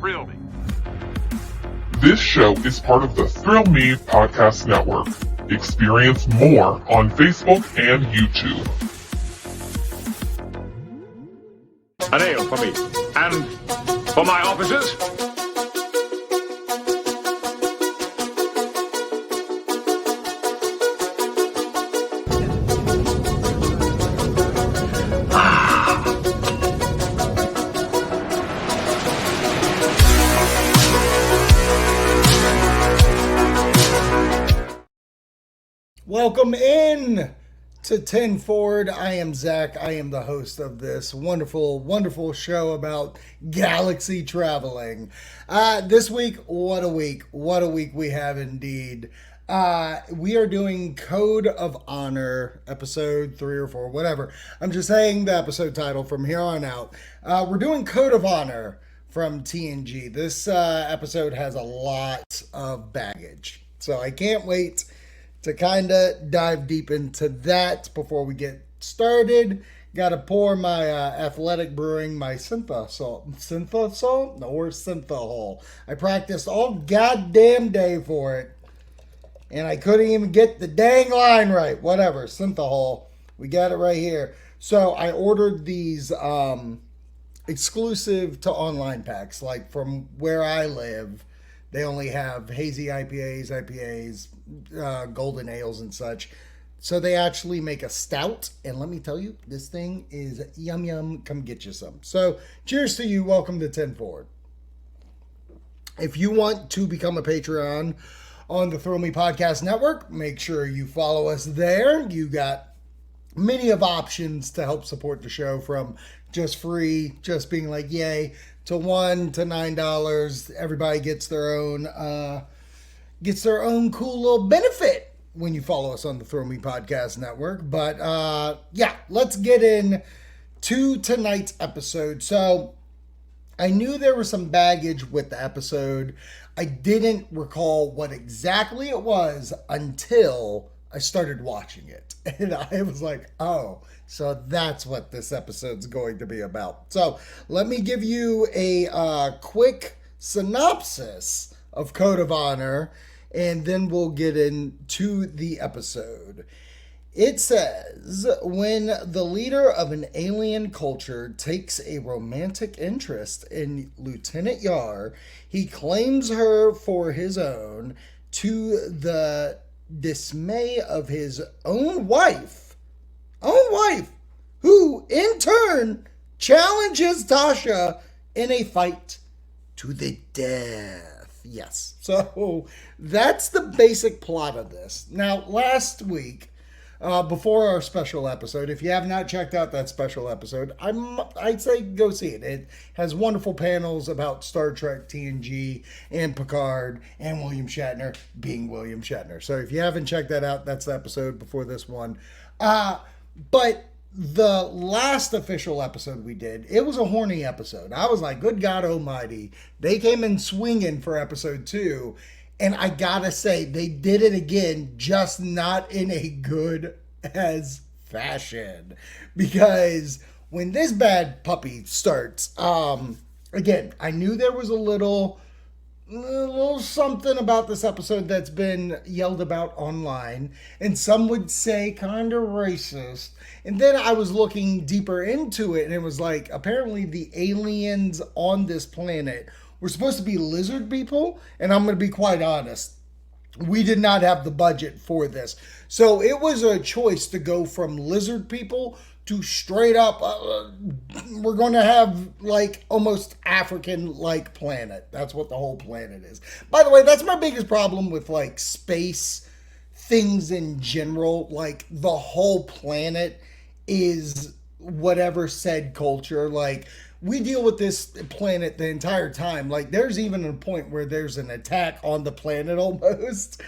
Thrill Me. This show is part of the Thrill Me Podcast Network. Experience more on Facebook and YouTube. An ale for me. And for my officers. Welcome in to 10 Forward. I am Zach. I am the host of this wonderful, wonderful show about galaxy traveling. This week, what a week. What a week we have indeed. We are doing Code of Honor, episode 3 or 4, whatever. I'm just saying the episode title from here on out. We're doing Code of Honor from TNG. This episode has a lot of baggage, so I can't wait to kind of dive deep into that before we get started. Got to pour my Athletic Brewing, my synthahol. I practiced all goddamn day for it, and I couldn't even get the dang line right. Whatever, synthahol. We got it right here. So I ordered these exclusive to online packs. Like from where I live, they only have hazy IPAs, golden ales and such. So they actually make a stout. And let me tell you, this thing is yum yum. Come get you some. So cheers to you. Welcome to 10 Forward. If you want to become a Patreon on the Thrill Me Podcast Network, make sure you follow us there. You got many of options to help support the show, from just free, just being like, yay, to $1 to $9. Everybody gets their own cool little benefit when you follow us on the Throw Me Podcast Network. But yeah, let's get in to tonight's episode. So I knew there was some baggage with the episode. I didn't recall what exactly it was until I started watching it. And I was like, oh, so that's what this episode's going to be about. So let me give you a quick synopsis of Code of Honor, and then we'll get into the episode. It says, when the leader of an alien culture takes a romantic interest in Lieutenant Yar, he claims her for his own, to the dismay of his own wife, who in turn challenges Tasha in a fight to the death. Yes. So that's the basic plot of this. Now, last week, before our special episode, if you have not checked out that special episode, I'd say go see it. It has wonderful panels about Star Trek, TNG, and Picard, and William Shatner being William Shatner. So if you haven't checked that out, that's the episode before this one. But the last official episode we did, it was a horny episode. I was like, good God almighty. They came in swinging for episode 2. And I gotta say, they did it again, just not in a good as fashion. Because when this bad puppy starts, again, I knew there was a little something about this episode that's been yelled about online, and some would say kind of racist. And then I was looking deeper into it, and it was like, apparently the aliens on this planet were supposed to be lizard people, and I'm going to be quite honest, we did not have the budget for this. So it was a choice to go from lizard people to straight up, we're going to have like almost African-like planet. That's what the whole planet is. By the way, that's my biggest problem with like space things in general. Like the whole planet is whatever said culture. Like we deal with this planet the entire time. Like there's even a point where there's an attack on the planet almost.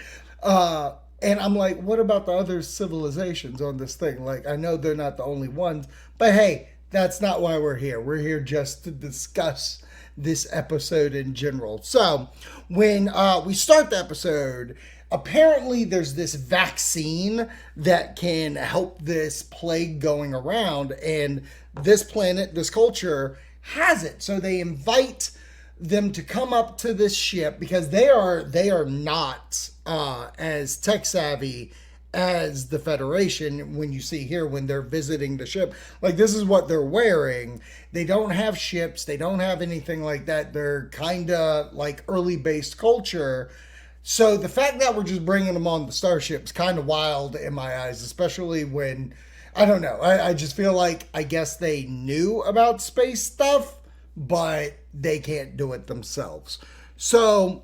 And I'm like, what about the other civilizations on this thing? Like, I know they're not the only ones, but hey, that's not why we're here. We're here just to discuss this episode in general. So when we start the episode, apparently there's this vaccine that can help this plague going around, and this planet, this culture has it. So they invite them to come up to this ship because they are not as tech savvy as the Federation. When you see here when they're visiting the ship, like this is what they're wearing. They don't have ships, they don't have anything like that. They're kind of like early based culture. So the fact that we're just bringing them on the starship's kind of wild in my eyes, especially when, I don't know, I just feel like, I guess they knew about space stuff, but they can't do it themselves. So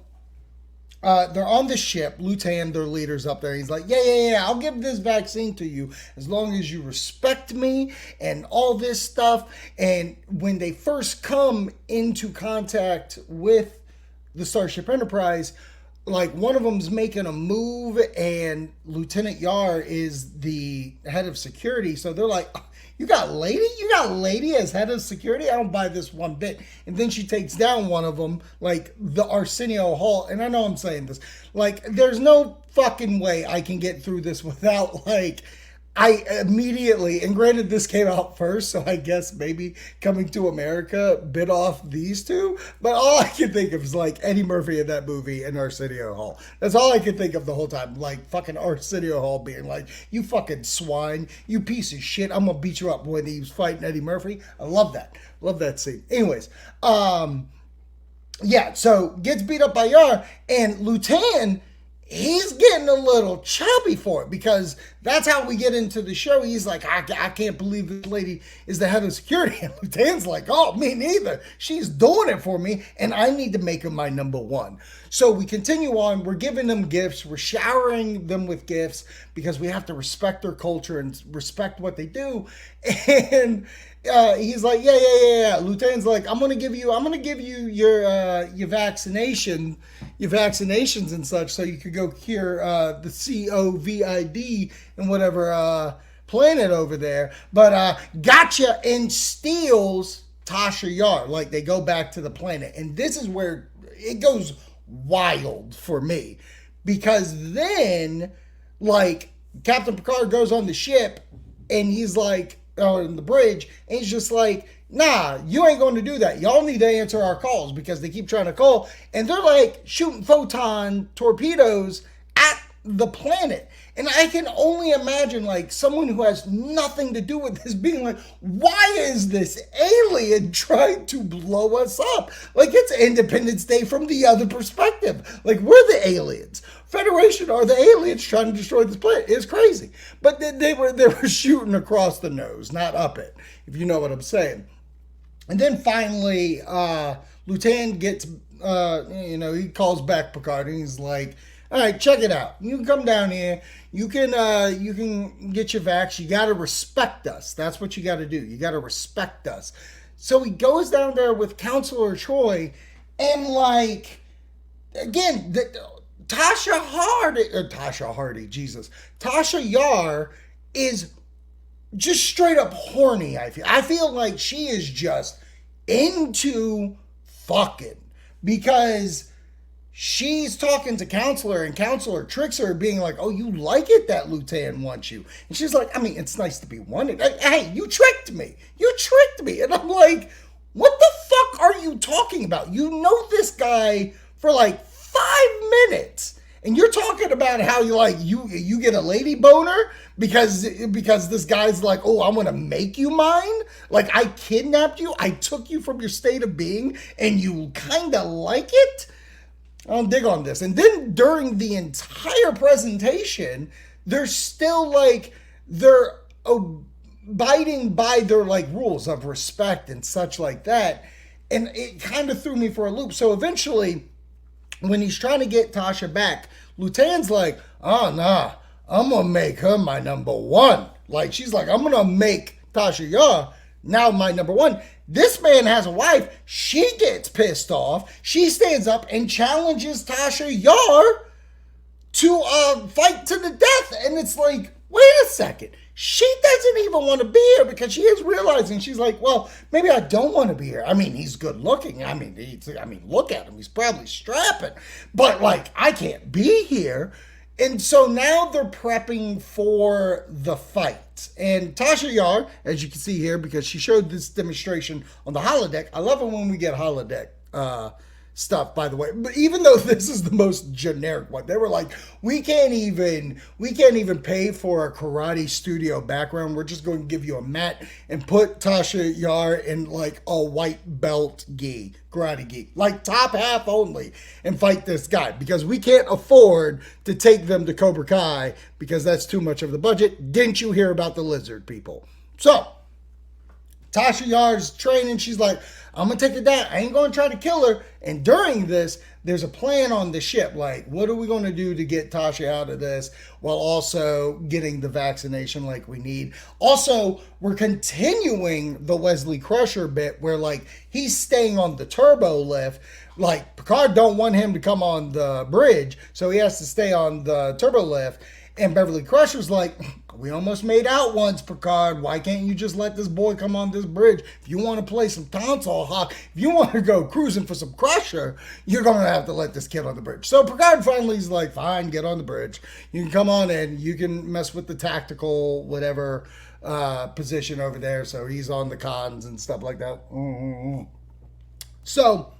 they're on the ship. Lutan, their leader's up there. He's like, yeah, I'll give this vaccine to you as long as you respect me and all this stuff. And when they first come into contact with the Starship Enterprise, like one of them's making a move and Lieutenant Yar is the head of security. So they're like, you got lady as head of security? I don't buy this one bit. And then she takes down one of them, like the Arsenio Hall. And I know I'm saying this, like there's no fucking way I can get through this without like, I immediately, and granted this came out first, so I guess maybe Coming to America bit off these two, but all I can think of is like Eddie Murphy in that movie and Arsenio Hall. That's all I could think of the whole time, like fucking Arsenio Hall being like, you fucking swine, you piece of shit, I'm gonna beat you up when he was fighting Eddie Murphy. I love that scene. Anyways, yeah, so gets beat up by Yar, and Lutan, he's getting a little chubby for it because that's how we get into the show. He's like, I can't believe this lady is the head of security. And Lutan's like, oh, me neither. She's doing it for me, and I need to make her my number one. So we continue on. We're giving them gifts. We're showering them with gifts because we have to respect their culture and respect what they do. And he's like, yeah. Lutan's like, I'm gonna give you your vaccinations and such, so you could go cure the COVID and whatever planet over there. But gotcha, and steals Tasha Yar. Like they go back to the planet, and this is where it goes wild for me because then like Captain Picard goes on the ship and he's like, on the bridge, and he's just like, nah, you ain't going to do that. Y'all need to answer our calls because they keep trying to call, and they're like shooting photon torpedoes at the planet. And I can only imagine like someone who has nothing to do with this being like, why is this alien trying to blow us up? Like it's Independence Day from the other perspective. Like we're the aliens. Federation are the aliens trying to destroy this planet. It's crazy. But they were shooting across the nose, not up it, if you know what I'm saying. And then finally, Lutan gets, he calls back Picard and he's like, all right, check it out. You can come down here. You can get your vax. You got to respect us. That's what you got to do. You got to respect us. So he goes down there with Counselor Troy, and like, again, Tasha Yar is just straight up horny. I feel like she is just into fucking because she's talking to Counselor, and Counselor tricks her, being like, oh, you like it that Lutan wants you. And she's like, I mean, it's nice to be wanted. Hey, you tricked me. And I'm like, what the fuck are you talking about? You know this guy for like 5 minutes. And you're talking about how you get a lady boner because this guy's like, oh, I'm going to make you mine? Like, I kidnapped you. I took you from your state of being, and you kind of like it? I don't dig on this. And then during the entire presentation, they're still like, they're abiding by their like rules of respect and such like that. And it kind of threw me for a loop. So eventually, when he's trying to get Tasha back, Lutan's like, oh, nah, I'm going to make her my number one. Like, she's like, I'm going to make Tasha Yar now my number one. This man has a wife. She gets pissed off. She stands up and challenges Tasha Yar to fight to the death. And it's like, wait a second. She doesn't even want to be here because she is realizing, she's like, well, maybe I don't want to be here. I mean, he's good looking. I mean, look at him. He's probably strapping. But like, I can't be here. And so now they're prepping for the fight. And Tasha Yar, as you can see here, because she showed this demonstration on the holodeck. I love it when we get holodeck stuff, by the way. But even though this is the most generic one, they were like, we can't even pay for a karate studio background. We're just going to give you a mat and put Tasha Yar in like a white belt gi, karate gi, like top half only, and fight this guy because we can't afford to take them to Cobra Kai because that's too much of the budget. Didn't you hear about the lizard people? So Tasha Yar's training. She's like, I'm going to take her down. I ain't going to try to kill her. And during this, there's a plan on the ship. Like, what are we going to do to get Tasha out of this while also getting the vaccination like we need? Also, we're continuing the Wesley Crusher bit where, like, he's staying on the turbo lift. Like, Picard don't want him to come on the bridge, so he has to stay on the turbo lift. And Beverly Crusher's like, we almost made out once, Picard. Why can't you just let this boy come on this bridge? If you want to play some console hockey, if you want to go cruising for some Crusher, you're going to have to let this kid on the bridge. So Picard finally is like, fine, get on the bridge. You can come on in. You can mess with the tactical whatever position over there. So he's on the cons and stuff like that. So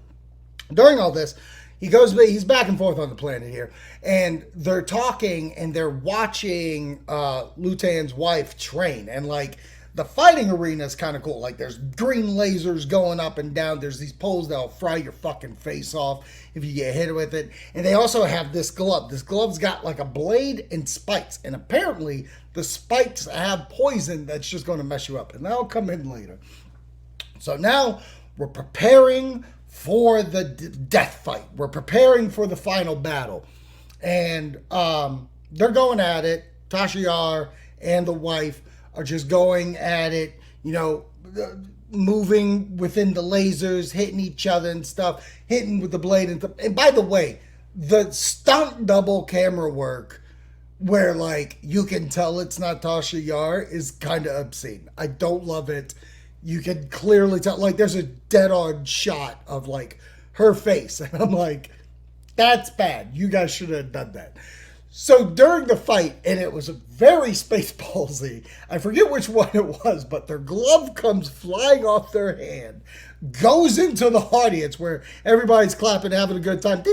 during all this, he's back and forth on the planet here, and they're talking and they're watching Lutan's wife train, and like the fighting arena is kind of cool. Like there's green lasers going up and down. There's these poles that'll fry your fucking face off if you get hit with it. And they also have this glove. This glove's got like a blade and spikes, and apparently the spikes have poison that's just going to mess you up, and that'll come in later. So now we're preparing for the death fight. We're preparing for the final battle. And they're going at it. Tasha Yar and the wife are just going at it, moving within the lasers, hitting each other and stuff, hitting with the blade. And by the way, the stunt double camera work where, like, you can tell it's not Tasha Yar is kind of obscene. I don't love it. You can clearly tell, like, there's a dead-on shot of, like, her face. And I'm like, that's bad. You guys should have done that. So during the fight, and it was very Spaceballsy, I forget which one it was, but their glove comes flying off their hand, goes into the audience where everybody's clapping, having a good time,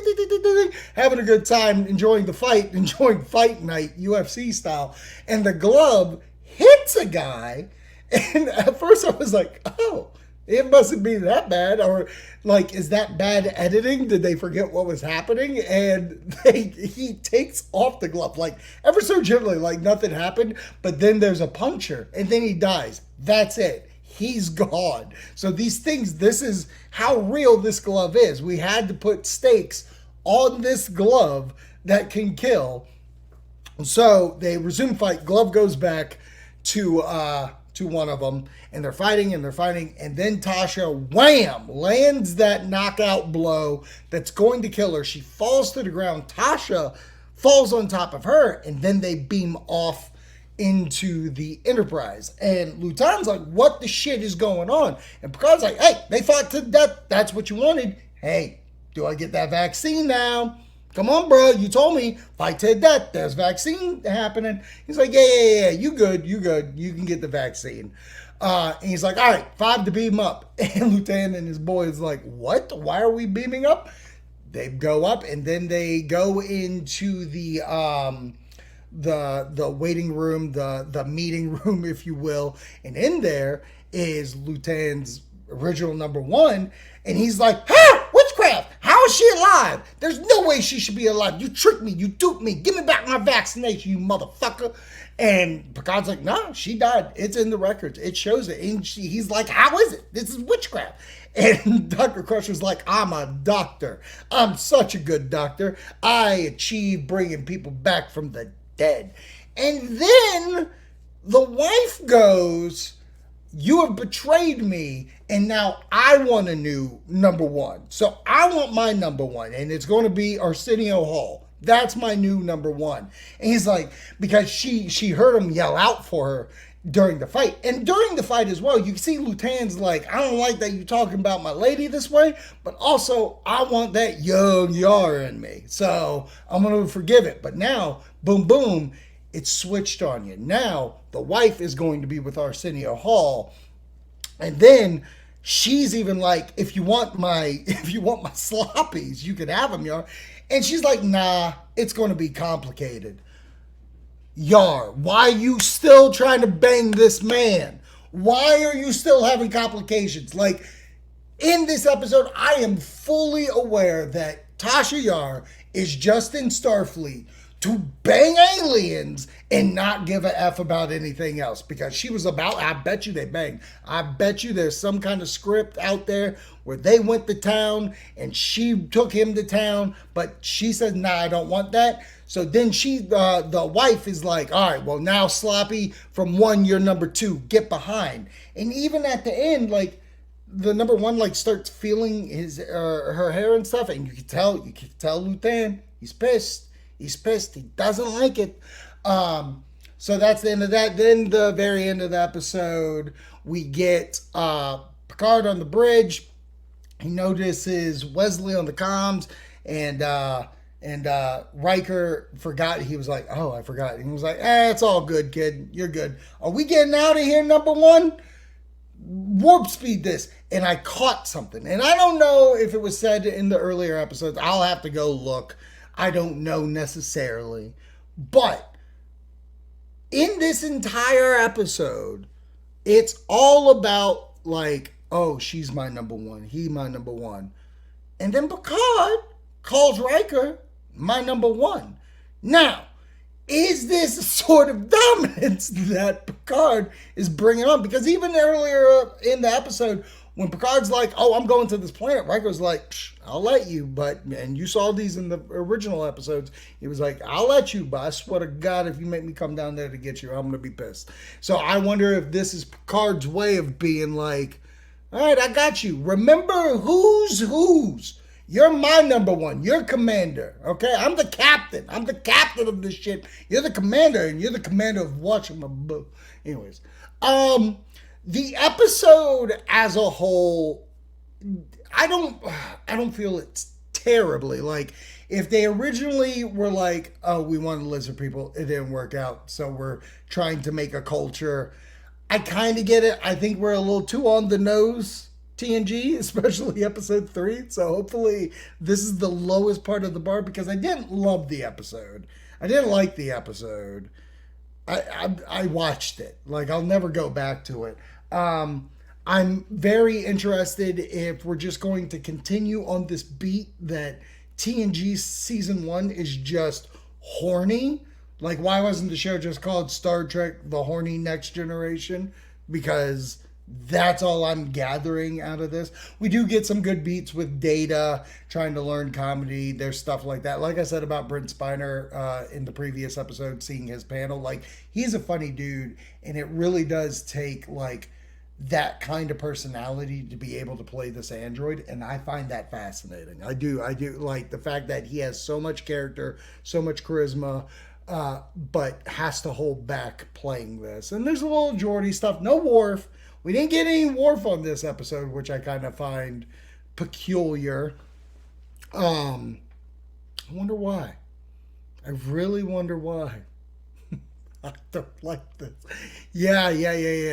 having a good time, enjoying the fight, enjoying fight night, UFC style. And the glove hits a guy. And at first I was like, oh, it mustn't be that bad. Or, like, is that bad editing? Did they forget what was happening? And he takes off the glove, like, ever so gently, like nothing happened. But then there's a puncture, and then he dies. That's it. He's gone. So these things, this is how real this glove is. We had to put stakes on this glove that can kill. So they resume fight. Glove goes back to one of them, and they're fighting, and then Tasha, wham, lands that knockout blow that's going to kill her. She falls to the ground. Tasha falls on top of her, and then they beam off into the Enterprise. And Lutan's like, what the shit is going on? And Picard's like, hey, they fought to death. That's what you wanted. Hey, do I get that vaccine now? Come on, bro. You told me fight to death. There's vaccine happening. He's like, yeah. You good. You can get the vaccine. And he's like, all right, 5 to beam up. And Lutan and his boy is like, what? Why are we beaming up? They go up, and then they go into the waiting room, the meeting room, if you will. And in there is Lutan's original number 1. And he's like, witchcraft! How is she alive? There's no way she should be alive. You tricked me. You duped me. Give me back my vaccination, you motherfucker. And Picard's like, no, she died. It's in the records. It shows it. And he's like, how is it? This is witchcraft. And Dr. Crusher's like, I'm a doctor. I'm such a good doctor. I achieve bringing people back from the dead. And then the wife goes, you have betrayed me, and now I want a new number 1. So I want my number 1, and it's going to be Arsenio Hall. That's my new number 1. And he's like, because she heard him yell out for her during the fight. And during the fight as well, you see Lutan's like, I don't like that you talking about my lady this way, but also I want that young Yar in me. So I'm going to forgive it. But now, boom, boom, it's switched on you. Now the wife is going to be with Arsenio Hall. And then she's even like, if you want my sloppies, you can have them, Yar. And she's like, nah, it's going to be complicated. Yar, why are you still trying to bang this man? Why are you still having complications? Like, in this episode, I am fully aware that Tasha Yar is just in Starfleet to bang aliens and not give a F about anything else, because she was about, I bet you they banged. I bet you there's some kind of script out there where they went to town and she took him to town, but she said, nah, I don't want that. So then the wife is like, all right, well now Sloppy, from 1, you're number 2, get behind. And even at the end, like, the number 1 like starts feeling her hair and stuff, and you can tell Luthen, he's pissed. He's pissed. He doesn't like it. So that's the end of that. Then the very end of the episode, we get Picard on the bridge. He notices Wesley on the comms, and Riker forgot. He was like, oh, I forgot. And he was like, it's all good, kid. You're good. Are we getting out of here, number 1? Warp speed this. And I caught something. And I don't know if it was said in the earlier episodes. I'll have to go look. I don't know necessarily. But in this entire episode, it's all about like, oh, she's my number 1. He my number 1. And then Picard calls Riker my number 1. Now, is this a sort of dominance that Picard is bringing on? Because even earlier in the episode, when Picard's like, oh, I'm going to this planet, Riker's like, I'll let you, and you saw these in the original episodes, he was like, I'll let you, but I swear to God, if you make me come down there to get you, I'm going to be pissed. So I wonder if this is Picard's way of being like, all right, I got you. Remember who's. You're my number 1. You're commander, okay? I'm the captain. I'm the captain of this shit. You're the commander, and you're the commander of watching my boat. Anyways, the episode as a whole, I don't feel it's terribly. Like, if they originally were like, oh, we wanted lizard people, it didn't work out, so we're trying to make a culture. I kind of get it. I think we're a little too on the nose, TNG, especially episode 3. So hopefully this is the lowest part of the bar, because I didn't love the episode. I didn't like the episode. I watched it. Like, I'll never go back to it. I'm very interested if we're just going to continue on this beat that TNG season 1 is just horny. Like, why wasn't the show just called Star Trek The Horny Next Generation? Because that's all I'm gathering out of this. We do get some good beats with Data trying to learn comedy. There's stuff like that. Like I said about Brent Spiner in the previous episode, seeing his panel, like, he's a funny dude, and it really does take like that kind of personality to be able to play this android, and I find that fascinating. I do like the fact that he has so much character, so much charisma, but has to hold back playing this. And there's a little Geordi stuff. No Worf. We didn't get any Worf on this episode, which I kind of find peculiar. I wonder why. I really wonder why. I don't like this. Yeah.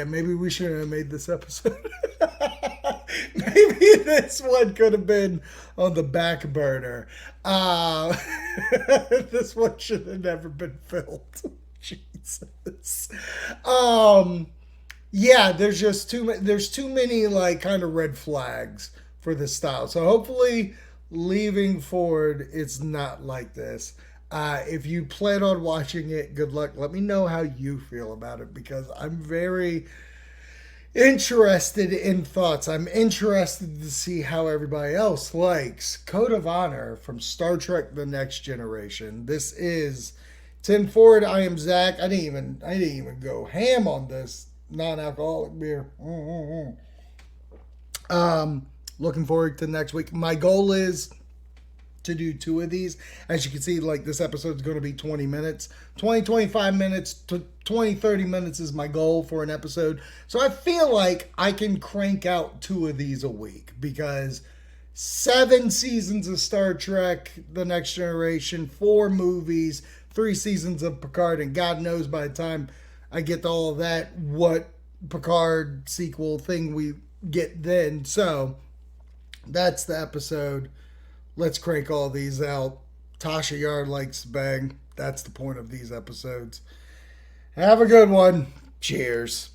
Maybe we shouldn't have made this episode. Maybe this one could have been on the back burner. This one should have never been filmed. Jesus. Yeah, there's just too many like kind of red flags for this style. So hopefully leaving forward, it's not like this. If you plan on watching it, good luck. Let me know how you feel about it, because I'm very interested in thoughts. I'm interested to see how everybody else likes Code of Honor from Star Trek The Next Generation. This is 10 Forward. I am Zach. I didn't even go ham on this non-alcoholic beer. Looking forward to next week. My goal is to do 2 of these. As you can see, like, this episode is going to be 20 minutes. 25 minutes to 30 minutes is my goal for an episode. So I feel like I can crank out 2 of these a week, because 7 seasons of Star Trek The Next Generation, 4 movies, 3 seasons of Picard, and God knows by the time I get to all of that, what Picard sequel thing we get then. So that's the episode. Let's crank all these out. Tasha Yar likes to bang. That's the point of these episodes. Have a good one. Cheers.